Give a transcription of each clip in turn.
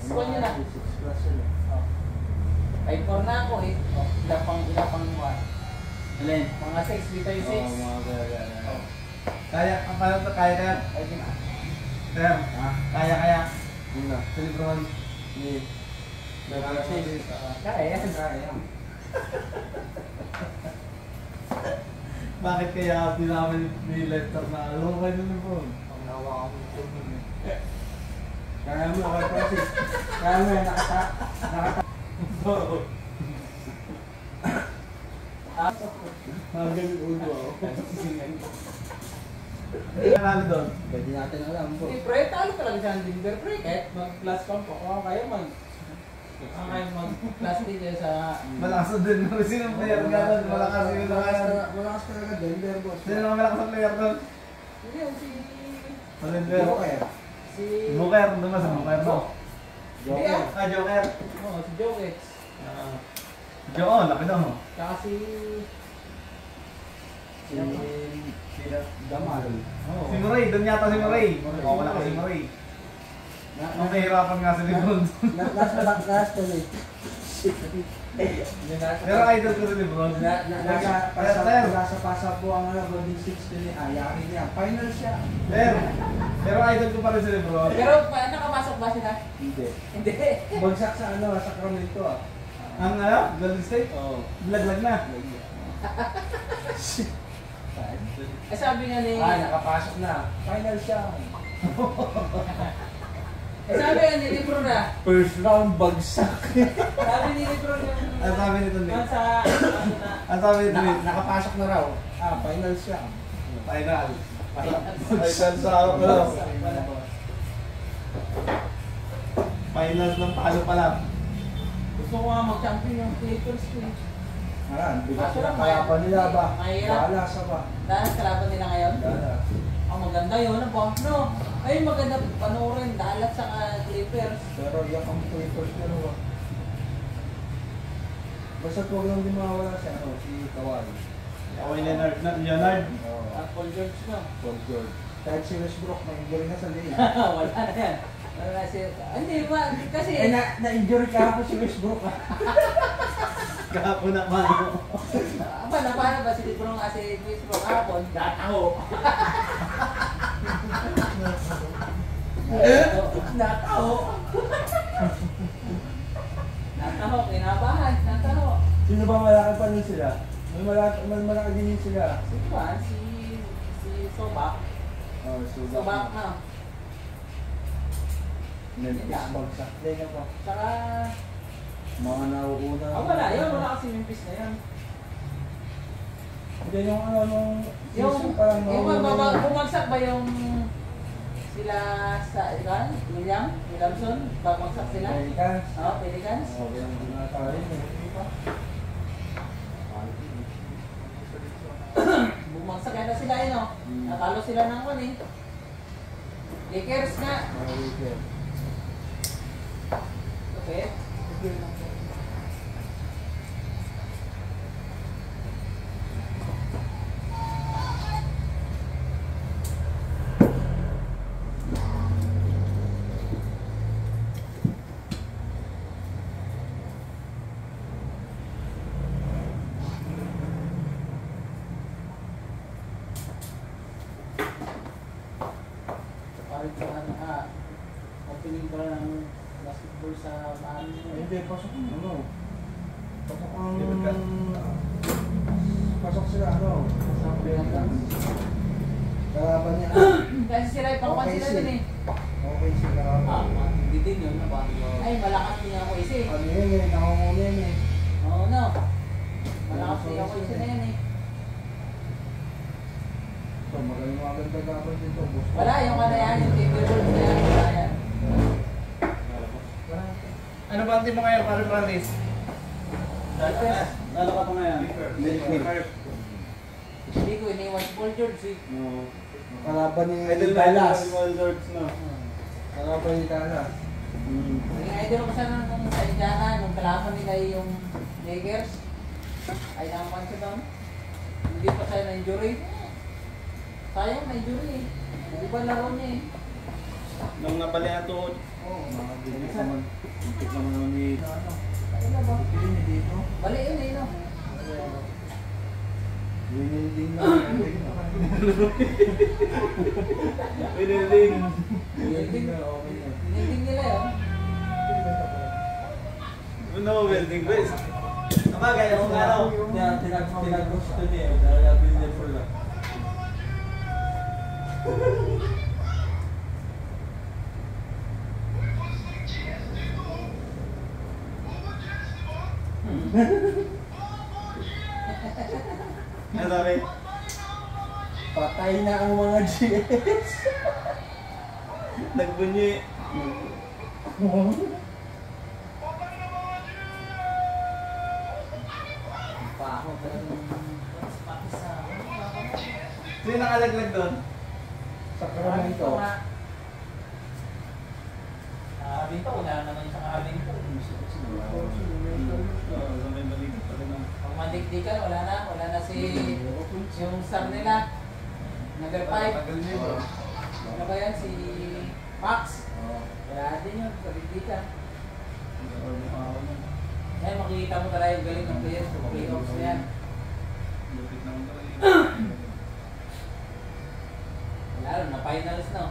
6-1 yun ah. 6 plus yun eh. 5-4 na ako eh. Ilang pang one. Alin? Mga 6 dito yung 6. Oo, mga gaya. Kaya, ang paano ito? Kaya? Ay, di na. Sir, kaya? Yun na. Silibron. Hindi. Kaya yan. Bakit kaya namin may letter na alam kayo na po? Ang nawa ko nito nun eh. Kaya mo, okay Francis. Kaya mo yan, nakata. Magaling ulo ako. Hindi ka doon. Pwede natin alam po. Hindi, pre, talo talaga siya ang Denver, pre. Kahit mag-class pump ako, kayo mag-class dito sa... Malakas din. Sino ang player ka doon? Malakas yun na kaya. Malakas talaga, Denver boss. Sino ang malakas ang player doon? Hindi yan, si... Denver. Joker. Si... Joker. Doon ba sa Joker no? Joker. Joker. Oo, si Jokex. Joon, laki daw mo. Tsaka si... Gamal. Si Murray, doon yata si Murray. Oo, wala ka si Murray. Nung kahirapan nga si Lebron. Last eh. Pero idol ko si Lebron. Nasa pasa po ang Golden Six ni Ayari niya. Final siya. Pero idol ko pa rin si Lebron. Pero nakapasok ba sila? Hindi. Hindi. Bagsak sa Sacramento ah. Ang Golden State? Oo. Laglag na. Eh sabi nga ni... Nakapasok na. Final siya. Eh sabi nga ni Lebron na... First round bagsak. Sabi ni Lebron yung... Ang sabi nito ni. Sa... Ano na... Ang sabi nito ni. Nakapasok na raw. Final siya. Final. Final sa ako ko. Final ng palo pa lang. Gusto ko nga mag-champion yung Clippers ko eh. Bigat Kaso lang, na kalaban nila ba? mahirap. Dallas ba? Dahil kalaban nila ngayon. Dallas. Ang maganda yun, ano po? No, ay maganda panoorin. Dallas sa Clippers. Pero yung ang Clippers pero basta huwag lang din mawawala si Kawhi. Kawhi Leonard. Leonard. At Paul George no. Paul George. Kahit si Westbrook, na-injury na sa league. Wala na yan. Wala na siya. Hindi ba? Kasi... na-injury ka po si Westbrook. Kahapon na mano. Paano ba si Lebron nga si Westbrook kahapon? Nataho. Nataho. Nataho. Kinabahan. Nataho. Sino ba malaki pa rin sila? May malaki din sila. Si Juan, si Sobak. Sobak na. Memphis bagsak din ako. Saka... Mga nauuna. wala. Yan, wala kasi Memphis na yan. Hindi yung nung Yung season parang bumagsak ba yung sila sa Williamson? Bumagsak sila? Pelicans. Oo, Pelicans. Yung dinatarin Bumagsak yata sila yun, no? Natalo sila ng Lakers nga. Okay. Opening pa ng basketball sa bahan mo. Hindi, pasok pasok sila sa Pelicans. Kalaban niya. Kasi sila ipangkuhan sila din eh. Okay sila. Hindi din yun. Ay, malakas din ako isi. Ano yun eh, nakanguna yun eh. Oo, no. Malakas din ako isi na yan eh. So, magaling mga ganda gaban dito. Wala, yung yan, yung Timberwolves na yan. Wala yan. Ano ba ang team mo ngayon, Pare Francis? Lalo ka pa ngayon. Hindi ko iniwan si Paul George eh. Kalaban ni Dallas. Dallas. Kalaban ni Dallas. Naging idol ko sana nung sa Indiana, nung kalaban nila yung Lakers. Ay, nakapan siya doon. Hindi pa siya na-injury. Sayang na-injury eh. Hindi pa laro niya eh. Nung nabali ang tuhod. Oo, mga bigit naman. Bigit naman ni... Ano? Ayun na ba? Bigit ni dito. Bali yun eh, no? Winilding na. Winilding na. Winilding. Winilding na, okay na. Tininding nila yun. Ano, welding guys? Kapagay, ako nga raw. Tinag-gusto niya. Dahil builder for lang. Ano sabi? Patay na ang mga GS. Nagbunyi. Pa ako talagang pati sa... Sino nakalaglag doon? Sa karamay ko. Dito, wala naman sa kahabing ko. Sa may balikat pa rin ang... Pag mandikdikan, wala na si... Yung star nila. Number 5. Tagal niya yun. Ano ba yan? Si Max. Wala din yun, sa dikdikan. Kaya makikita mo talaga yung galing ng players sa playoffs na yan. Lupit naman talaga. Lalo na finals no.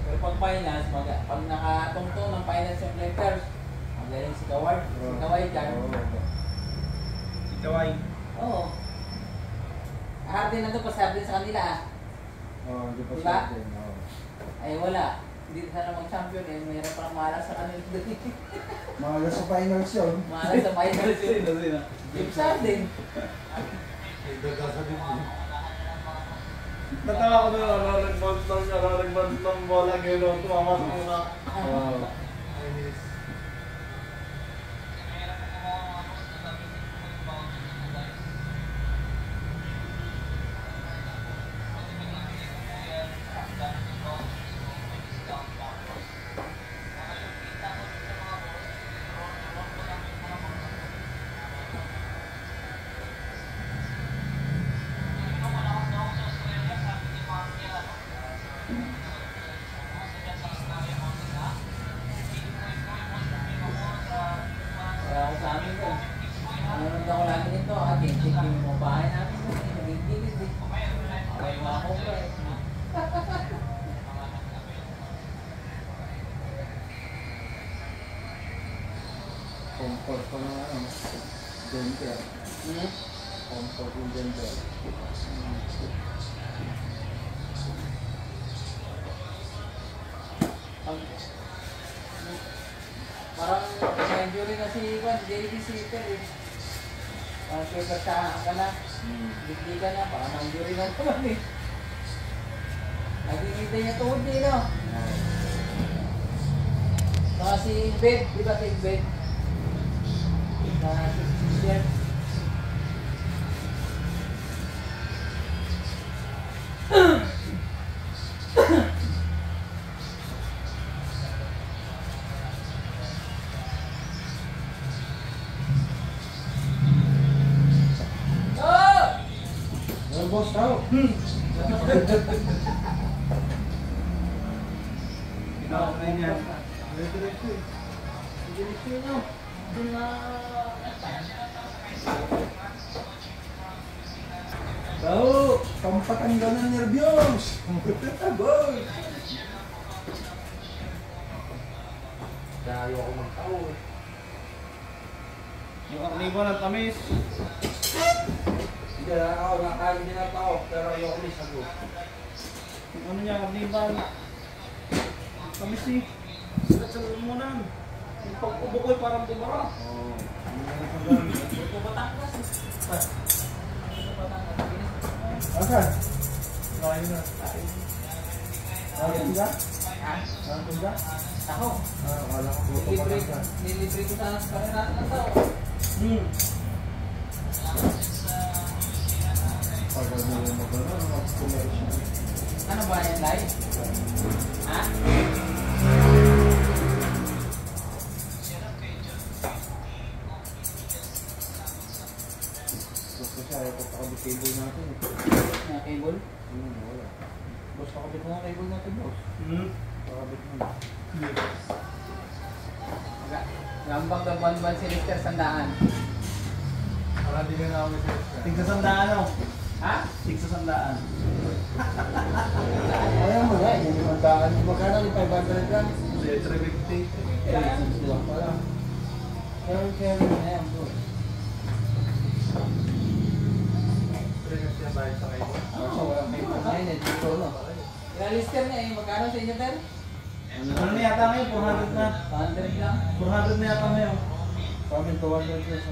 Pero pag finals, pag nakatungtong ng finals yung Lakers, ang galing si Kawhi. Si Kawhi dyan. Si Kawhi. Oo. Harden na doon, pasar din sa kanila ah. Oo, di pa Diba? siya din. Oo. Ay wala. Hindi sana mag-champion eh. Mayroon parang malas sa kanila doon. Mahal sa finals yun. Malas sa finals yun. Sino? Yung Harden. Natawa ko doon, naralag-bounce lang bola gano'n, tumamas muna. Oo. Kaya ako sa amin ko. Nanonood ako lagi nito. Check yung mga bahay namin. Nagigilid eh. Ay, mga kopra eh. Comfort pa ng ano. Denver. Comfort yung Denver. Parang na-injury na si Juan, JD Sitter eh. Parang super sa ka na. Bigli ka na, parang na-injury na naman eh. Nagigita niya tuhod eh, no? Saka si Bed, di ba si Bed? Na si Sister. Well, boss, tao. Ginawa ko na yan. Diretso eh. Diretso nyo. Doon na... Tao, pampatanggal ng nervyos. Boy. Dayo ako magtao eh. Yung karnival ng tamis. Hindi na ako, nakain din na tao, pero ayoko ni sago. Yung ano niya, karnival. Tamis eh. Sila sa lumunan. Yung pag-ubo ko'y parang bumara. Oo. Ito Batangas. Ito Batangas. Asan? Kain na. Asan ka? Ha? Asan ka? Ako. Akala ko buto pa lang ka. Nilibre ko sa kanila ng tao. Pagod mo yung magano, mag-commercial. Ano ba yan, live? Ha? Gusto siya, ayaw ko pakabit cable natin. Na cable. Wala. Boss, pakabit mo nga cable natin, boss. Pakabit mo. Gambang na buwan-buwan si Lister Sandaan. Para di ka na ako sa Tig sa sandaan o. Ha? Tig sa sandaan. Ayaw mo na, yung magkaan. Magkano yung 500 lang? 350. Eh, 60 lang pala. Kaya na yan, bro. 350 ang bayad sa kayo. Oo, walang cable na yun, dito no. Yung Lister niya, magkano sa inyo, Ter? Ano na yata ngayon? 400 na. 100 lang. 400 na yata ngayon. Sa amin, 200 lang.